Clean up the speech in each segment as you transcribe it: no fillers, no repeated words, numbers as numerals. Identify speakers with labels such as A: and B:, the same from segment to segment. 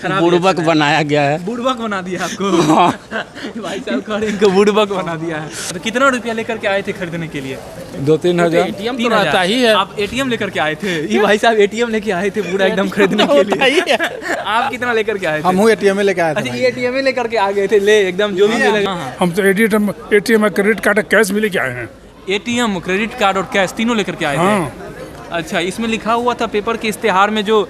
A: बुड़बक बनाया गया है।
B: बुड़बक बना दिया आपको। भाई साहब कह रहे हैं इनको बुड़बक बना दिया है। तो कितना रुपया लेकर के आए थे खरीदने के लिए?
A: 2-3 हज़ार।
C: एटीएम तो
B: 3,000
C: रहता ही है।
B: आप एटीएम लेकर के आए थे? ये भाई साहब एटीएम लेके आए थे पूरा एकदम खरीदने के लिए। आप कितना लेकर के आए थे?
D: हम एटीएम लेके आए थे।
B: अच्छा, ये एटीएम लेकर के आ गए थे, ले एकदम जो भी मिलेगा।
E: हम तो एटीएम क्रेडिट कार्ड कैश भी लेके आए हैं।
B: एटीएम, क्रेडिट कार्ड और कैश तीनों लेकर के आए थे। अच्छा, इसमें लिखा हुआ था पेपर के इश्तेहार में जो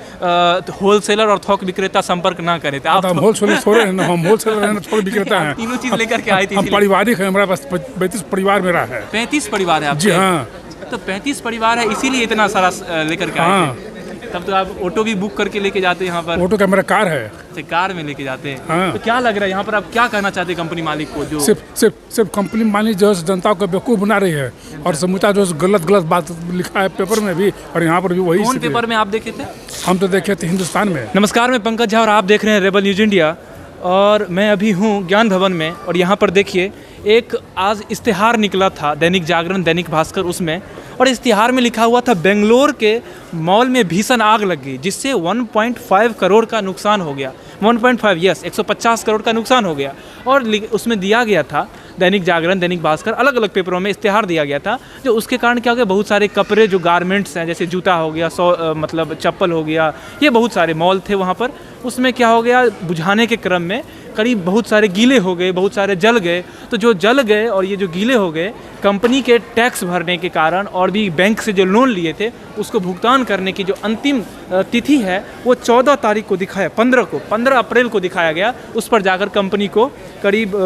B: होलसेलर और थोक विक्रेता संपर्क ना करे थे। आप
E: हम होलसेलर थोड़े हैं, हम होलसेलर हैं, थोक विक्रेता हैं।
B: तीनों चीज लेकर के आए थे।
E: हम पारिवारिक है, हमारे पास 35 परिवार मेरा है।
B: 35 परिवार है आपके?
E: जी हाँ।
B: तो 35 परिवार है, इसीलिए इतना सारा लेकर के आए थे। तब तो आप ऑटो भी बुक करके लेके जाते हैं यहाँ पर?
E: ऑटो का मेरा कार है।
B: अच्छा, कार में लेके जाते हैं।
E: हाँ।
B: तो क्या लग रहा है यहाँ पर, आप क्या कहना चाहते हैं कंपनी मालिक को? जो
E: सिर्फ कंपनी मालिक जो है जनता को बेवकूफ़ बना रही है और समूचा जो गलत बात लिखा है पेपर में भी और यहाँ पर भी वही।
B: कौन पेपर में आप देखे थे?
E: हम तो देखे थे हिंदुस्तान में।
B: नमस्कार, मैं पंकज झा और आप देख रहे हैं रेबल न्यूज इंडिया। और मैं अभी हूँ ज्ञान भवन में और यहाँ पर देखिए एक आज इश्तिहार निकला था, दैनिक जागरण, दैनिक भास्कर, उसमें। और इश्तिहार में लिखा हुआ था बेंगलोर के मॉल में भीषण आग लग गई जिससे 1.5 करोड़ का नुकसान हो गया। 1.5 यस 150 करोड़ का नुकसान हो गया। और उसमें दिया गया था, दैनिक जागरण, दैनिक भास्कर, अलग अलग पेपरों में इश्तिहार दिया गया था, जो उसके कारण क्या हो गया, बहुत सारे कपड़े जो गारमेंट्स हैं, जैसे जूता हो गया, मतलब चप्पल हो गया, ये बहुत सारे मॉल थे वहाँ पर। उसमें क्या हो गया, बुझाने के क्रम में करीब बहुत सारे गीले हो गए, बहुत सारे जल गए। तो जो जल गए और ये जो गीले हो गए, कंपनी के टैक्स भरने के कारण और भी बैंक से जो लोन लिए थे उसको भुगतान करने की जो अंतिम तिथि है वो 14 तारीख को दिखाया, 15 अप्रैल को दिखाया गया। उस पर जाकर कंपनी को करीब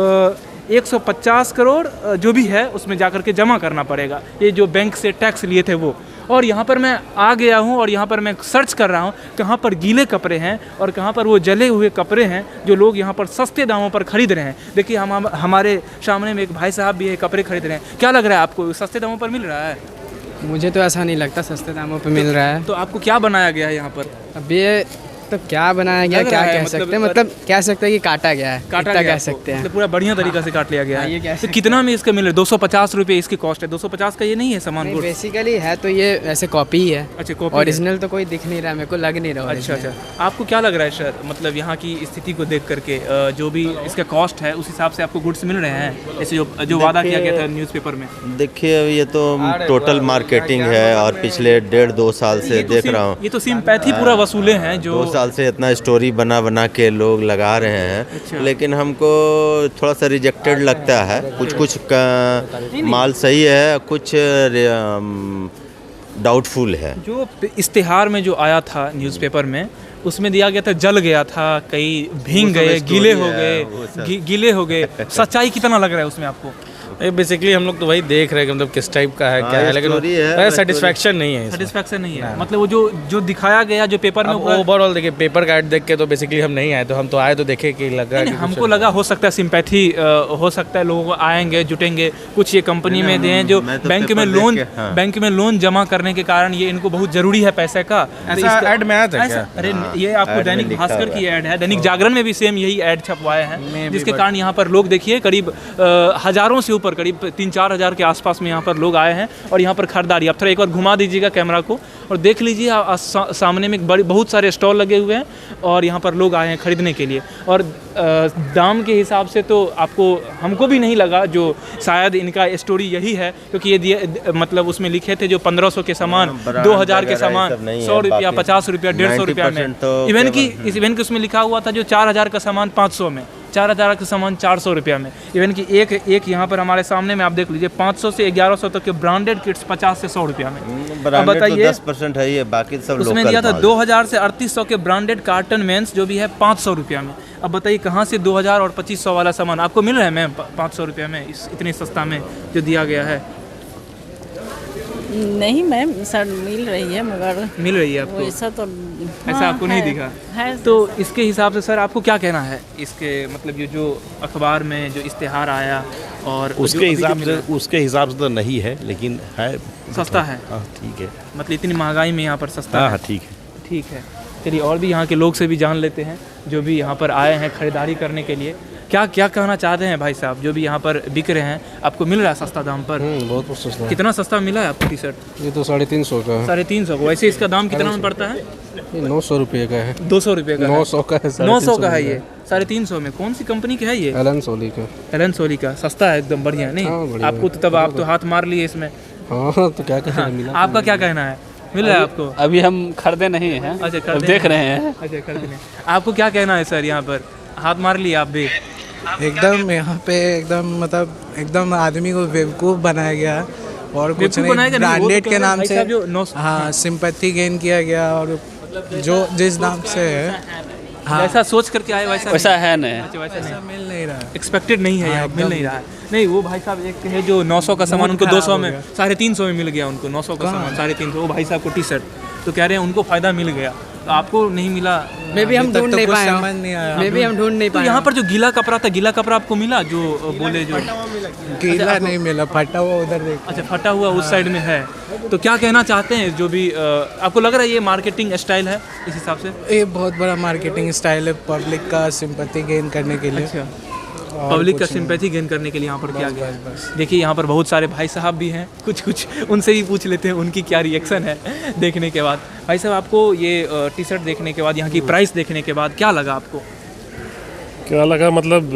B: 150 करोड़ जो भी है उसमें जाकर के जमा करना पड़ेगा, ये जो बैंक से टैक्स लिए थे वो। और यहाँ पर मैं आ गया हूँ और यहाँ पर मैं सर्च कर रहा हूँ कहाँ पर गीले कपड़े हैं और कहाँ पर वो जले हुए कपड़े हैं जो लोग यहाँ पर सस्ते दामों पर खरीद रहे हैं। देखिए हमारे सामने में एक भाई साहब भी है, कपड़े खरीद रहे हैं। क्या लग रहा है आपको, सस्ते दामों पर मिल रहा है?
C: मुझे तो ऐसा नहीं लगता सस्ते दामों पे मिल रहा है।
B: तो आपको क्या बनाया गया है यहाँ पर?
C: अब ये तो क्या बनाया गया, क्या कह सकते हैं, मतलब कह सकते हैं कि काटा गया है,
B: काटा
C: इतना
B: गया
C: कह सकते हैं।
B: मतलब पूरा बढ़िया तरीका से काट लिया गया
C: हाँ, ये
B: है।
C: कह
B: तो
C: सकते
B: कितना में इसका मिल रहा है? 250 रुपये इसकी कॉस्ट है। 250 का ये नहीं है सामान?
C: बेसिकली है तो ये वैसे कॉपी ही है।
B: अच्छा, कॉपी।
C: ओरिजिनल तो कोई दिख नहीं रहा, मेरे को लग नहीं रहा।
B: अच्छा, आपको क्या लग रहा है सर, मतलब यहाँ की स्थिति को देख करके जो भी इसका कॉस्ट है उस हिसाब से आपको गुड्स मिल रहे हैं ऐसे जो वादा किया गया था न्यूज़पेपर में?
F: देखिए, ये तो टोटल मार्केटिंग है और पिछले 1.5-2 साल से देख रहा हूँ।
B: ये तो सिंपैथी पूरा वसूले हैं जो
F: 2 साल से इतना स्टोरी बना के लोग लगा रहे हैं।
B: अच्छा।
F: लेकिन हमको थोड़ा सा रिजेक्टेड लगता है। कुछ माल सही है, कुछ डाउटफुल है।
B: जो इश्तिहार में जो आया था न्यूज़पेपर में उसमें दिया गया था जल गया था, कई भींग गए, गीले हो गए। सच्चाई कितना लग रहा है उसमें आपको?
G: बेसिकली हम लोग तो वही देख रहे हैं कि मतलब किस टाइप का है, क्या है, लेकिन सेटिस्फैक्शन नहीं है।
B: सेटिस्फैक्शन नहीं है, मतलब वो जो दिखाया गया जो पेपर में
G: ओवरऑल देखिए, पेपर का ऐड देख के तो बेसिकली हम नहीं आए, तो हम तो आए तो देखे कि लगा कि
B: हमको लगा हो सकता है सिंपैथी हो सकता है, लोगों को आएंगे, जुटेंगे, कुछ ये कंपनी में दें जो बैंक में लोन जमा करने के कारण ये इनको बहुत जरूरी है पैसे का।
G: ऐसा ऐड में आया था क्या?
B: अरे ये आपको दैनिक भास्कर की ऐड है, दैनिक जागरण में भी सेम यही ऐड छपवाए हैं, जिसके कारण यहाँ पर लोग देखिए करीब हजारों से ऊपर, करीब 3-4 हज़ार के आसपास में यहाँ पर लोग आए हैं और यहाँ पर खरीदारी। आप थोड़ा एक बार घुमा दीजिएगा कैमरा को और देख लीजिए सामने में बहुत सारे स्टॉल लगे हुए हैं और यहाँ पर लोग आए हैं खरीदने के लिए। और दाम के हिसाब से तो हमको भी नहीं लगा, जो शायद इनका स्टोरी यही है, क्योंकि ये मतलब उसमें लिखे थे जो 1500 के सामान, 2000 के सामान 100 रुपया, 50 रुपया, 150 रुपया में। इवन की उसमें लिखा हुआ था जो 4000 का सामान 500 में, 4000 का सामान 400 रुपया में। इवन कि एक यहाँ पर हमारे सामने में आप देख लीजिए 500 से 1100 तक के ब्रांडेड किट्स 50 से 100 रुपया में। अब बताइए,
F: 10% है ये, बाकी सब
B: उसमें दिया था 2000 से 3800 के ब्रांडेड कार्टन मेंस जो भी है 500 रुपया में। अब बताइए कहाँ से 2000 और 2500 वाला सामान आपको मिल रहा है मैम 500 रुपया में, इतनी सस्ता में जो दिया गया है?
H: नहीं मैम, सर मिल रही है, मगर
B: मिल रही है आपको?
H: ऐसा तो
B: ऐसा आपको नहीं दिखा
H: है।
B: तो इसके हिसाब से सर आपको क्या कहना है, इसके मतलब ये जो अखबार में जो इश्तिहार आया और
I: उसके हिसाब से तो नहीं है, लेकिन है
B: सस्ता है।
I: हाँ ठीक है,
B: मतलब इतनी महंगाई में यहाँ पर सस्ता है।
I: हाँ ठीक है,
B: ठीक है। चलिए और भी यहाँ के लोग से भी जान लेते हैं जो भी यहाँ पर आए हैं खरीदारी करने के लिए। क्या क्या कहना चाहते हैं भाई साहब, जो भी यहाँ पर बिक रहे हैं, आपको मिल रहा है सस्ता दाम पर?
C: बहुत सस्ता।
B: कितना सस्ता मिला है आपको टी शर्ट?
C: ये तो 350 का है।
B: 350 का। वैसे इसका दाम कितना में पड़ता है?
C: ये 900 रुपये का है।
B: 200 रुपये का?
C: 900 का है।
B: 900 का है ये, 350 में। कौन सी कंपनी का है ये?
C: एलन सोली का।
B: एलन सोली का। सस्ता है एकदम, बढ़िया नहीं?
C: हाँ, बढ़िया
B: आपको तो तब आप तो हाथ मार लिए इसमें।
C: हाँ तो क्या कहना मिला।
B: आपका क्या कहना है, मिल रहा है आपको?
A: अभी हम खरीदे नहीं हैं।
B: अच्छा,
A: अब देख रहे हैं।
B: अच्छा, खरीदे नहीं। आपको क्या कहना है सर, यहाँ पर हाथ मार लिए आप भी?
D: एकदम यहाँ पे एकदम मतलब एकदम आदमी को बेवकूफ़ बनाया गया और कुछ नहीं, ब्रांडेड के नाम से हाँ सिंपैथी गेन किया गया। और जो जिस नाम से है
B: जैसा सोच करके आए
A: वैसा है नहीं।
B: अच्छा, वैसा नहीं,
D: मिल नहीं रहा है।
B: एक्सपेक्टेड नहीं है यहाँ, मिल नहीं रहा है। नहीं, वो भाई साहब एक है जो 900 का सामान उनको 200 में, 350 में मिल गया उनको। 900 का सामान 350, वो भाई साहब को टी शर्ट, तो कह रहे हैं उनको फ़ायदा मिल गया, तो आपको नहीं मिला।
C: मे भी हम ढूंढ नहीं पाए,
D: समझ नहीं आया।
C: मे भी हम ढूंढ नहीं
B: तो
C: पाए।
B: यहाँ पर जो गीला कपड़ा था, गीला कपड़ा आपको मिला? जो बोले जो
D: गीला नहीं मिला, फटा हुआ उधर देख।
B: अच्छा, फटा हुआ उस साइड में है। तो क्या कहना चाहते हैं, जो भी आपको लग रहा है ये मार्केटिंग स्टाइल है इस हिसाब से?
D: ये बहुत बड़ा मार्केटिंग स्टाइल है पब्लिक का सिंपैथी गेन करने के लिए।
B: अच्छा, पब्लिक का सिंपैथी गेन करने के लिए यहाँ पर किया गया है। देखिए यहाँ पर बहुत सारे भाई साहब भी हैं, कुछ उनसे ही पूछ लेते हैं उनकी क्या रिएक्शन है देखने के बाद। भाई साहब, आपको ये टी शर्ट देखने के बाद, यहाँ की प्राइस देखने के बाद क्या लगा आपको?
J: क्या लगा मतलब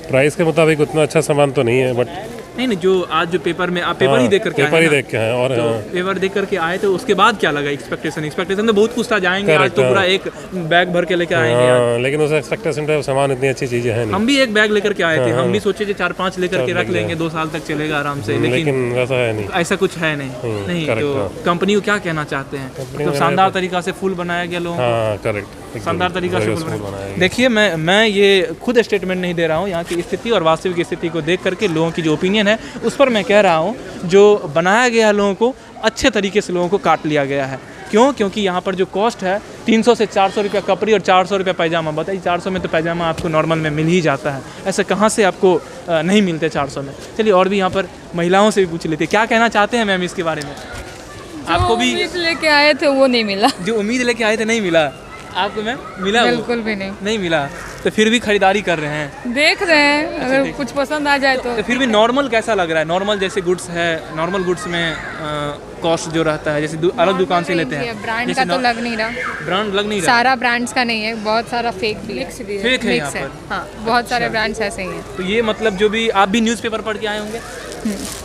J: प्राइस के मुताबिक उतना अच्छा सामान तो नहीं है, बट
B: नहीं, जो आज जो पेपर में आप पेपर ही देख करके आए
J: पेपर ही
B: ना?
J: देख के आए। और
B: तो पेपर देख करके आए, तो उसके बाद क्या लगा? एक्सपेक्टेशन तो बहुत कुछ था, जाएंगे आज तो पूरा एक बैग भर के लेकर आएंगे आज।
J: लेकिन उस एक्सपेक्टेशन पे सामान इतनी अच्छी चीज़ें हैं नहीं।
B: हम भी एक बैग लेकर के आए थे, हम भी सोचे 4-5 लेकर के रख लेंगे, 2 साल तक चलेगा आराम से, लेकिन
J: वैसा है नहीं,
B: ऐसा कुछ है नहीं। तो कंपनी को क्या कहना चाहते हैं? मतलब शानदार तरीका से फुल बनाया गया लोगों को।
J: करेक्ट,
B: शानदार तरीका से फुल बनाया। देखिए, मैं ये खुद स्टेटमेंट नहीं दे रहा हूँ, यहाँ की स्थिति और वास्तविक स्थिति को देख करके लोगों की जो ओपिनियन है उस पर मैं कह रहा हूँ। जो बनाया गया लोगों को अच्छे तरीके से लोगों को काट लिया गया है। क्यों? क्योंकि यहाँ पर जो कॉस्ट है 300 से 400 रुपया कपड़ी और 400 रुपया पैजामा। बताइए, 400 में तो पैजामा आपको नॉर्मल में मिल ही जाता है, ऐसे कहाँ से आपको नहीं मिलते 400 में? चलिए और भी यहाँ पर महिलाओं से भी पूछ लेते, क्या कहना चाहते हैं मैम इसके बारे में? आपको भी
H: लेके आए थे वो नहीं मिला,
B: जो उम्मीद लेके आए थे नहीं मिला आपको? मैम मिला?
H: बिल्कुल भी नहीं
B: मिला। तो फिर भी खरीदारी कर रहे हैं,
H: देख रहे हैं, अगर कुछ पसंद आ जाए
B: तो फिर भी नॉर्मल कैसा लग रहा है? नॉर्मल जैसे गुड्स है, नॉर्मल गुड्स में कॉस्ट जो रहता है, जैसे अलग दुकान से लेते हैं,
H: ब्रांड का तो लग नहीं रहा,
B: ब्रांड लग नहीं रहा,
H: सारा ब्रांड्स का नहीं है, बहुत सारा फेक भी है,
B: फेक है यहाँ पर।
H: हाँ, बहुत सारे ब्रांड्स ऐसे ही हैं।
B: तो ये मतलब जो भी आप भी न्यूज़पेपर पढ़ के आए होंगे,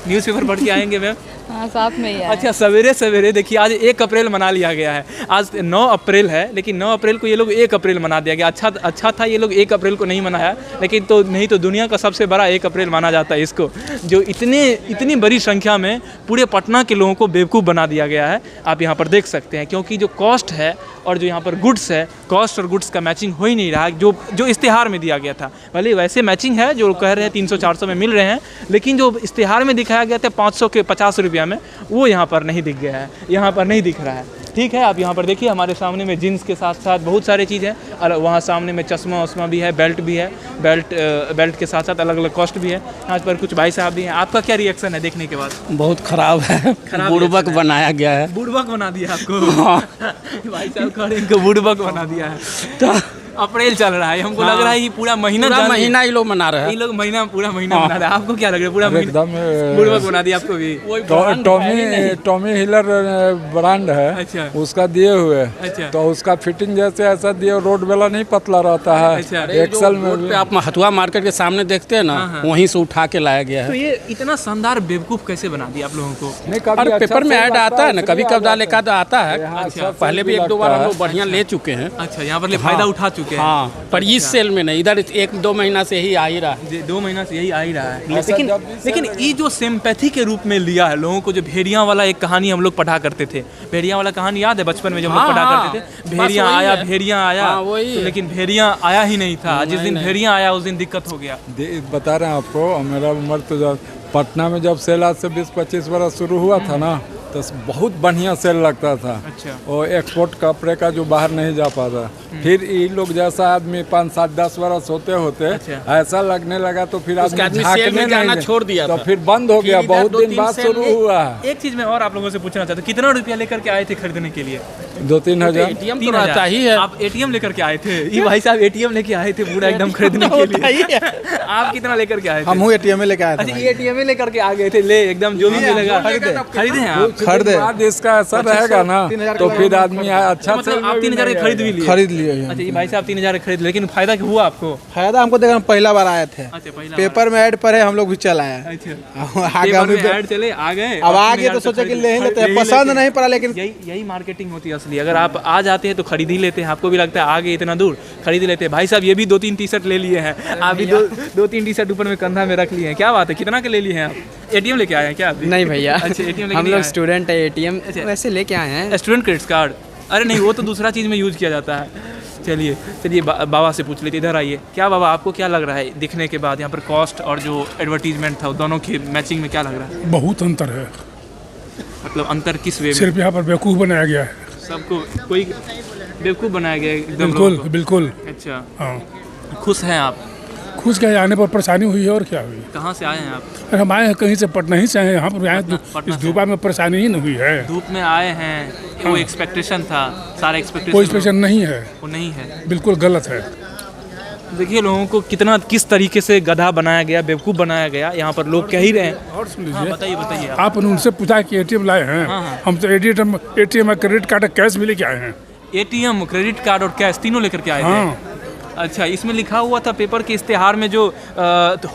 B: न्यूज़पेपर पढ़ के आएंगे मैम?
H: हाँ, साथ में ही है।
B: अच्छा, सवेरे सवेरे देखिए, आज 1 अप्रैल मना लिया गया है। आज 9 अप्रैल है, लेकिन 9 अप्रैल को ये लोग 1 अप्रैल मना दिया गया। अच्छा था ये लोग 1 अप्रैल को नहीं मनाया, लेकिन तो नहीं तो दुनिया का सबसे बड़ा 1 अप्रैल माना जाता है इसको, जो इतनी बड़ी संख्या में पूरे पटना के लोगों को बेवकूफ़ बना दिया गया है। आप यहाँ पर देख सकते हैं, क्योंकि जो कॉस्ट है और जो यहाँ पर गुड्स है, कॉस्ट और गुड्स का मैचिंग हो ही नहीं रहा, जो इश्तिहार में दिया गया था। भले वैसे मैचिंग है, जो कह रहे हैं 300-400 में मिल रहे हैं, लेकिन जो इश्तिहार में दिखाया गया था 500 के 50 रुपया में, वो यहाँ पर नहीं दिख गया है, यहाँ पर नहीं दिख रहा है। ठीक है, आप यहाँ पर देखिए, हमारे सामने में जीन्स के साथ साथ बहुत सारी चीज़ है, और वहाँ सामने में चश्मा उस्मा भी है, बेल्ट भी है, बेल्ट के साथ साथ अलग अलग कॉस्ट भी है। यहाँ पर कुछ भाई साहब भी हैं। आपका क्या रिएक्शन है देखने के बाद?
A: बहुत खराब है, बुड़बक बनाया गया है।
B: बुड़बक बना दिया आपको? भाई साहब कह रहे हैं इनको बुड़बक बना दिया है। अप्रैल चल रहा है, हमको लग रहा है कि पूरा महीना
A: ही लोग मना रहे हैं।
B: ये लोग पूरा महीना मना रहे हैं। आपको क्या लग रहा है? पूरा महीना बुड़बक बना दिया आपको भी?
E: टॉमी हिलर ब्रांड है।
B: अच्छा,
E: उसका दिए हुए।
B: अच्छा,
E: तो उसका फिटिंग जैसे ऐसा दिए, रोड वाला नहीं पतला रहता है।
B: अच्छा,
E: एक्सल में
A: पे आप हथुआ मार्केट के सामने देखते हैं ना, वहीं से उठा के लाया गया है।
B: तो ये इतना शानदार बेवकूफ़ कैसे बना दिया आप लोगों को?
A: और पेपर में ऐड आता है ना, कभी कभी एक आधा आता है।
B: अच्छा,
A: पहले भी 1-2 बार हम लोग बढ़िया ले चुके हैं।
B: अच्छा, यहाँ पर फायदा उठा चुके हैं।
A: हाँ, पर इस सेल में नहीं, इधर 1-2 महीना से ही आ ही रहा है।
B: 2 महीना से यही आ ही रहा है। लेकिन ये जो सिंपैथी के रूप में लिया है लोगों को, जो भेड़िया वाला एक कहानी हम लोग पढ़ा करते थे, भेड़िया वाला कहानी याद है बचपन में जब हम लोग पढ़ा करते थे? भेड़िया आया, लेकिन भेड़िया आया ही नहीं था। जिस दिन भेड़िया आया उस दिन दिक्कत हो गया।
E: बता रहे हैं आपको, मेरा उम्र तो जब पटना में जब सेल आज से 20-25 वर्ष शुरू हुआ था ना, तो बहुत बढ़िया सेल लगता था।
B: अच्छा,
E: और एक्सपोर्ट कपड़े का जो बाहर नहीं जा पाता। फिर ये लोग जैसा आदमी 5-7-10 वर्ष होते ऐसा लगने लगा, तो फिर आदमी
A: सेल में जाना छोड़ दिया,
E: तो फिर बंद हो गया। बहुत दिन बाद शुरू हुआ है।
B: एक चीज़ मैं और आप लोगों से पूछना चाहता हूँ, कितना रुपया लेकर के आए थे खरीदने के लिए?
E: 2-3 हजार।
A: एटीएम तो रहता ही है।
B: आप एटीएम लेकर के आए थे? ये भाई साहब एटीएम लेके आए थे पूरा एकदम खरीदने के लिए। आप कितना लेकर के आए थे?
D: हम एटीएम लेके आए थे।
B: अच्छा, ये एटीएम लेकर के आ गए थे, ले एकदम जो भी मिलेगा खरीदे हैं आप?
E: खरीदे इसका असर रहेगा ना तो फिर आदमी अच्छा।
B: मतलब आप 3000 के खरीद भी लिए?
D: खरीद लिए।
B: अच्छा, ये भाई साहब 3000 खरीद, लेकिन फायदा क्या हुआ आपको?
D: फायदा हमको देखा, हम पहला बार आए थे।
B: अच्छा, पहला
D: पेपर में ऐड पढ़े, हम लोग भी चल आए।
B: ऐड चले आ गए,
D: अब आगे तो सोचे कि ले ही लेते हैं, पसंद नहीं पड़ा, लेकिन
B: यही मार्केटिंग होती है असली। अगर आप आ जाते हैं तो खरीद ही लेते हैं, आपको भी लगता है आगे इतना दूर खरीद ही लेते हैं। भाई साहब ये भी 2-3 टी शर्ट ले लिए हैं, आप भी 2-3 टी शर्ट ऊपर में कंधा में रख लिए हैं। क्या बात है, कितना के ले लिए हैं आप? एटीएम लेके आए हैं क्या?
C: नहीं भैया।
B: अच्छा, एटीएम लेके
C: हम लोग स्टूडेंट है, एटीएम वैसे लेके आए हैं।
B: Student credit card? अरे नहीं, वो तो दूसरा चीज़ में यूज़ किया जाता है। चलिए बाबा से पूछ लेते, इधर आइए। क्या बाबा, आपको क्या लग रहा है दिखने के बाद यहाँ पर कॉस्ट और जो एडवर्टीजमेंट था दोनों के मैचिंग में क्या लग रहा है?
J: बहुत अंतर है।
B: मतलब अंतर किस वे में?
J: सिर्फ यहाँ पर बेवकूफ़ बनाया गया है।
B: सबको कोई बेवकूफ़ बनाया गया है एकदम?
J: बिल्कुल बिल्कुल।
B: अच्छा,
J: हाँ,
B: खुश हैं आप?
J: खुश क्या, आने पर परेशानी हुई है और क्या हुई?
B: कहाँ से आए हैं आप?
J: अरे हम आए हैं कहीं से, पटना ही से आए हैं। यहाँ पर आए इस धूपा में परेशानी ही नहीं हुई है।
B: धूप में आए हैं, वो एक्सपेक्टेशन था, सारा एक्सपेक्टेशन
J: कोई एक्सपेक्टेशन नहीं है,
B: वो नहीं है,
J: बिल्कुल गलत है।
B: देखिए लोगों को किस तरीके से गधा बनाया गया, बेवकूफ़ बनाया गया, यहाँ पर लोग कह ही रहे हैं।
J: और सुन
B: हाँ,
J: लीजिए,
B: बताइए
J: आपने उनसे पूछा कि एटीएम लाए हैं? हम तो एटीएम क्रेडिट कार्ड कैश भी लेके आए हैं।
B: एटीएम, क्रेडिट कार्ड और कैश तीनों लेकर के आए थे? अच्छा, इसमें लिखा हुआ था पेपर के इश्तेहार में जो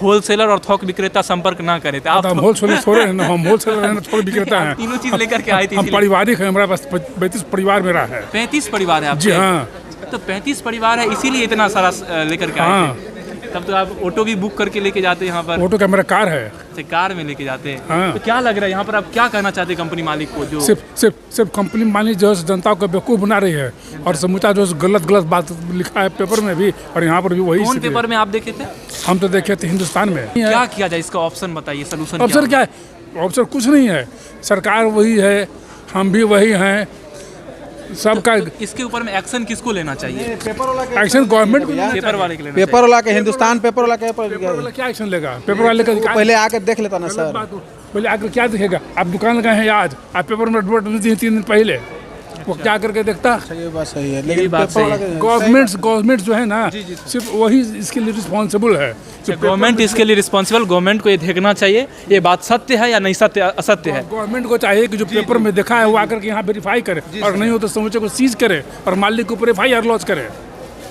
B: होलसेलर और थोक विक्रेता संपर्क ना करे थे। आप
J: हम होलसेलर थोड़े हैं, हम होलसेलर हैं, थोक विक्रेता हैं।
B: तीनों चीज़ लेकर के आए थे?
J: हम पारिवारिक हैं, हमारे पास 35 परिवार मेरा है।
B: 35 परिवार है आपके?
J: जी हाँ।
B: तो 35 परिवार है, इसीलिए इतना सारा लेकर के आए थे। तब तो आप ऑटो भी बुक करके लेके जाते हैं यहाँ पर?
J: ऑटो का मेरा कार है।
B: अच्छा, कार में लेके जाते हैं।
J: हाँ।
B: तो क्या लग रहा है यहाँ पर, आप क्या कहना चाहते हैं कंपनी मालिक को? जो
J: सिर्फ कंपनी मालिक जो है जनता को बेवकूफ़ बना रही है, और समूचा जो गलत बात लिखा है पेपर में भी और यहाँ पर भी वही।
B: कौन पेपर में आप देखे थे?
J: हम तो देखे थे हिंदुस्तान में।
B: क्या किया जाए, इसका ऑप्शन बताइए, सोल्यूशन
J: ऑप्शन क्या है? ऑप्शन कुछ नहीं है, सरकार वही है, हम भी वही हैं, सबका।
B: इसके ऊपर में एक्शन किसको लेना चाहिए?
J: एक्शन गवर्नमेंट को,
B: पेपर वाले के लेना
D: पेपर वाला के, हिंदुस्तान पेपर वाला के
J: क्या एक्शन लेगा? पेपर वाले का
D: पहले आकर देख लेता ना सर।
J: पहले आकर क्या दिखेगा? आप दुकान लगाए हैं आज, आप पेपर में एडवर्टाइजमेंट दी 3 दिन पहले, वो क्या करके देखता?
D: ये बात सही है, लेकिन
J: गवर्नमेंट जो है ना, सिर्फ वही इसके लिए रिस्पॉन्सिबल है।
B: गवर्नमेंट इसके लिए रिस्पॉन्सिबल, गवर्नमेंट को ये देखना चाहिए ये बात सत्य है या नहीं, सत्य असत्य है।
J: गवर्नमेंट को चाहिए कि जो पेपर में देखा है वो आकर के यहाँ वेरीफाई करे, और नहीं हो तो समूचे को सीज करे और मालिक के ऊपर FIR लॉन्च करे।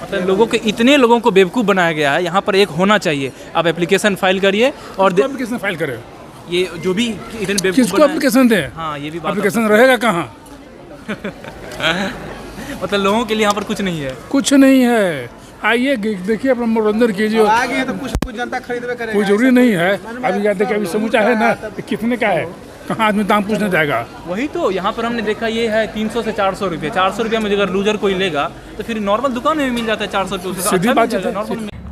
B: मतलब लोगों के, इतने लोगों को बेवकूफ़ बनाया गया है, यहाँ पर एक होना चाहिए। आप एप्लीकेशन फाइल करिए और
J: एप्लीकेशन फाइल करे,
B: ये जो भी इतने बेवकूफ़
J: किसको एप्लीकेशन दें?
B: हाँ, ये भी बात।
J: एप्लीकेशन रहेगा कहाँ?
B: मतलब लोगों के लिए यहाँ पर कुछ नहीं है?
J: कुछ नहीं है। आइए देखिए, अपना मनोरंजन कीजिए।
D: आगे तो कुछ जनता खरीदवे करेगा,
J: कोई जरूरी नहीं है। अभी क्या देखिए, अभी समूचा है ना, कितने का है, कहाँ आदमी दाम पूछने जाएगा?
B: वही तो यहाँ पर हमने देखा, ये है 300 से 400 रुपये। 400 रुपये में अगर लूजर कोई लेगा तो फिर नॉर्मल दुकान में भी मिल जाता है 400 रुपये।
J: सीधी बात है।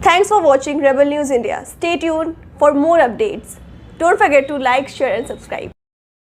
K: Thanks for watching Rebel News India. Stay tuned for more updates. Don't forget to like, share and subscribe.